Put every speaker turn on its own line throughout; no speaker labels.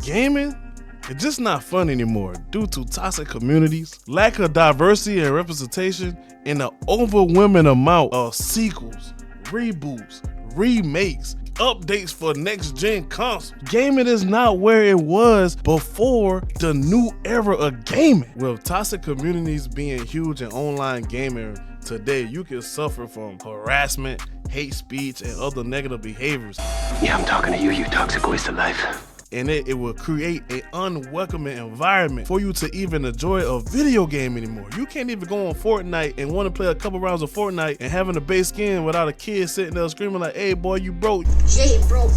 gaming, it's just not fun anymore due to toxic communities, lack of diversity and representation, and an overwhelming amount of sequels, reboots, remakes, updates for next-gen consoles. Gaming is not where it was before the new era of gaming. With toxic communities being huge in online gaming today, you can suffer from harassment, hate speech, and other negative behaviors.
Yeah, I'm talking to you, you toxic waste of life.
And it will create an unwelcoming environment for you to even enjoy a video game anymore. You can't even go on Fortnite and want to play a couple rounds of Fortnite and having a base skin without a kid sitting there screaming like, hey boy, you broke.
Jay broke.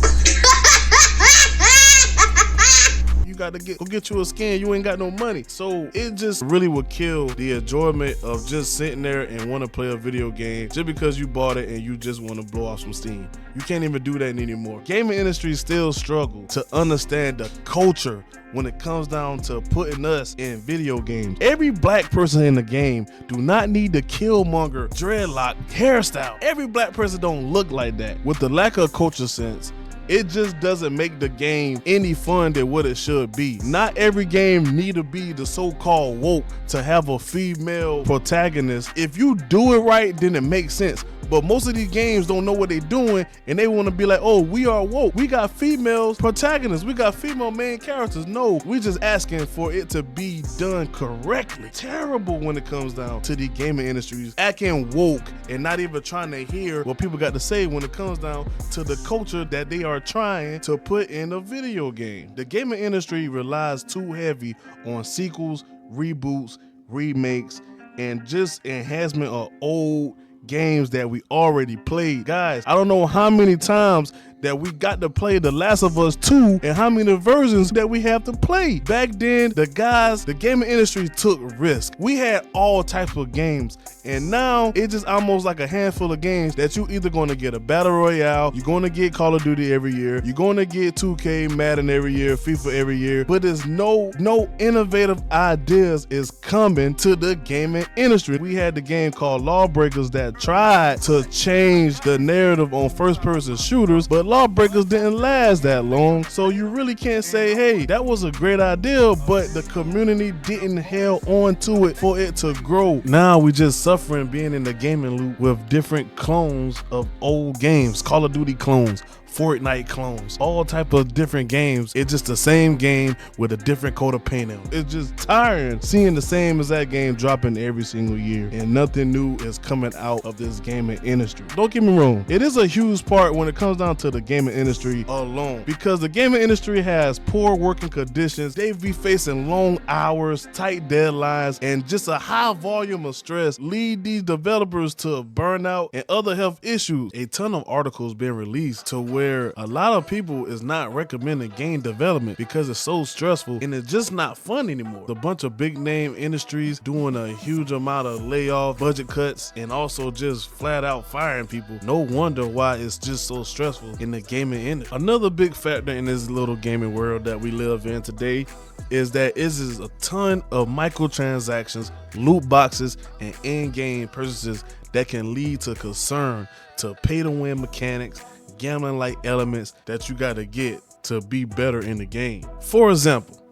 You got to go get you a skin, you ain't got no money. So it just really would kill the enjoyment of just sitting there and want to play a video game just because you bought it and you just want to blow off some steam. You can't even do that anymore. Gaming industry still struggle to understand the culture when it comes down to putting us in video games. Every black person in the game do not need the Killmonger dreadlock hairstyle. Every black person don't look like that. With the lack of culture sense, it just doesn't make the game any fun than what it should be. Not every game need to be the so-called woke to have a female protagonist. If you do it right, then it makes sense. But most of these games don't know what they're doing and they want to be like, oh, we are woke. We got female protagonists. We got female main characters. No, we just asking for it to be done correctly. Terrible when it comes down to the gaming industries acting woke and not even trying to hear what people got to say when it comes down to the culture that they are trying to put in a video game. The gaming industry relies too heavy on sequels, reboots, remakes, and just enhancement of old games that we already played. Guys, I don't know how many times that we got to play The Last of Us 2 and how many versions that we have to play. Back then, the gaming industry took risks. We had all types of games, and now it's just almost like a handful of games that you either gonna get a Battle Royale, you're gonna get Call of Duty every year, you're gonna get 2K, Madden every year, FIFA every year, but there's no innovative ideas is coming to the gaming industry. We had the game called Lawbreakers that tried to change the narrative on first-person shooters, but Lawbreakers didn't last that long, so you really can't say, hey, that was a great idea, but the community didn't held on to it for it to grow. Now we just suffering being in the gaming loop with different clones of old games, Call of Duty clones, Fortnite clones, all type of different games. It's just the same game with a different coat of paint on. It's just tiring seeing the same exact game dropping every single year and nothing new is coming out of this gaming industry. Don't get me wrong, it is a huge part when it comes down to the gaming industry alone, because the gaming industry has poor working conditions. They be facing long hours, tight deadlines, and just a high volume of stress lead these developers to burnout and other health issues. A ton of articles been released to where a lot of people is not recommending game development because it's so stressful and it's just not fun anymore. A bunch of big name industries doing a huge amount of layoff, budget cuts, and also just flat out firing people. No wonder why it's just so stressful in the gaming industry. Another big factor in this little gaming world that we live in today is that it is a ton of microtransactions, loot boxes, and in-game purchases that can lead to concern, to pay-to-win mechanics, gambling-like elements that you gotta get to be better in the game. For example,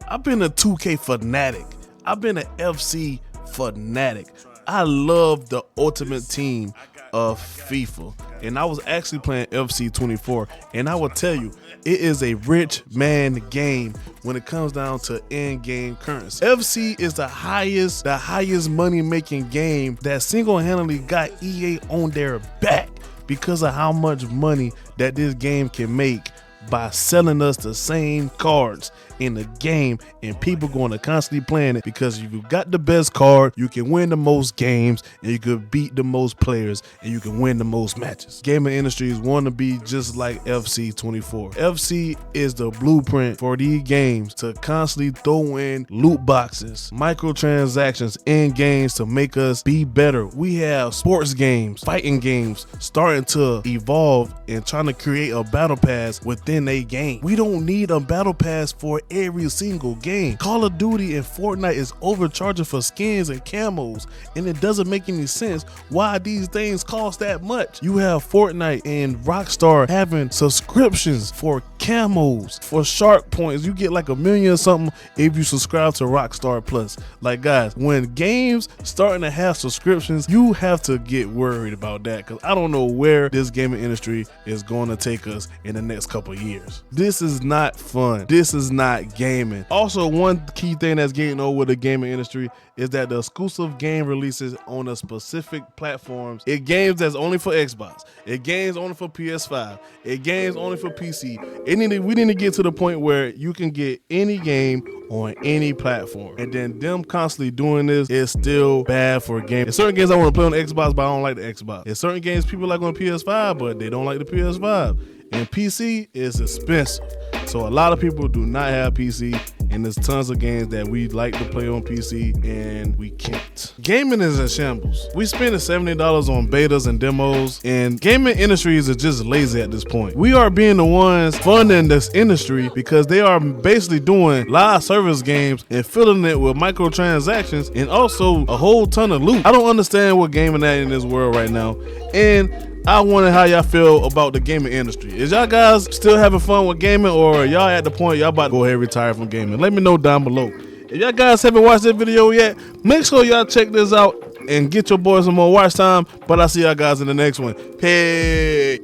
I've been a 2K fanatic. I've been an FC fanatic. I love the Ultimate Team of FIFA, and I was actually playing FC 24, and I will tell you, it is a rich man game when it comes down to in-game currency. FC is the highest money-making game that single-handedly got EA on their back because of how much money that this game can make by selling us the same cards in the game, and people going to constantly playing it because if you got the best card, you can win the most games and you could beat the most players and you can win the most matches. Gaming industries want to be just like FC 24. FC is the blueprint for these games to constantly throw in loot boxes, microtransactions in games to make us be better. We have sports games, fighting games starting to evolve and trying to create a battle pass within within a game. We don't need a battle pass for every single game. Call of Duty and Fortnite is overcharging for skins and camos, and it doesn't make any sense why these things cost that much. You have Fortnite and Rockstar having subscriptions for camos, for shark points. You get like $1 million or something if you subscribe to Rockstar Plus. Like, guys, when games starting to have subscriptions, you have to get worried about that, because I don't know where this gaming industry is going to take us in the next couple of years. This is not fun. This is not gaming. Also, one key thing that's getting over the gaming industry is that the exclusive game releases on a specific platforms. It games that's only for Xbox. It games only for PS5. It games only for PC. We need to get to the point where you can get any game on any platform. And then them constantly doing this is still bad for a game. There's certain games I want to play on the Xbox, but I don't like the Xbox. There's certain games people like on PS5, but they don't like the PS5. And PC is expensive. So a lot of people do not have PC, and there's tons of games that we like to play on PC and we can't. Gaming is in shambles. We spending $70 on betas and demos, and gaming industries are just lazy at this point. We are being the ones funding this industry because they are basically doing live service games and filling it with microtransactions and also a whole ton of loot. I don't understand what gaming at in this world right now, and I wonder how y'all feel about the gaming industry. Is y'all guys still having fun with gaming, or are y'all at the point y'all about to go ahead and retire from gaming? Let me know down below. If y'all guys haven't watched this video yet, make sure y'all check this out and get your boys some more watch time. But I'll see y'all guys in the next one. Hey.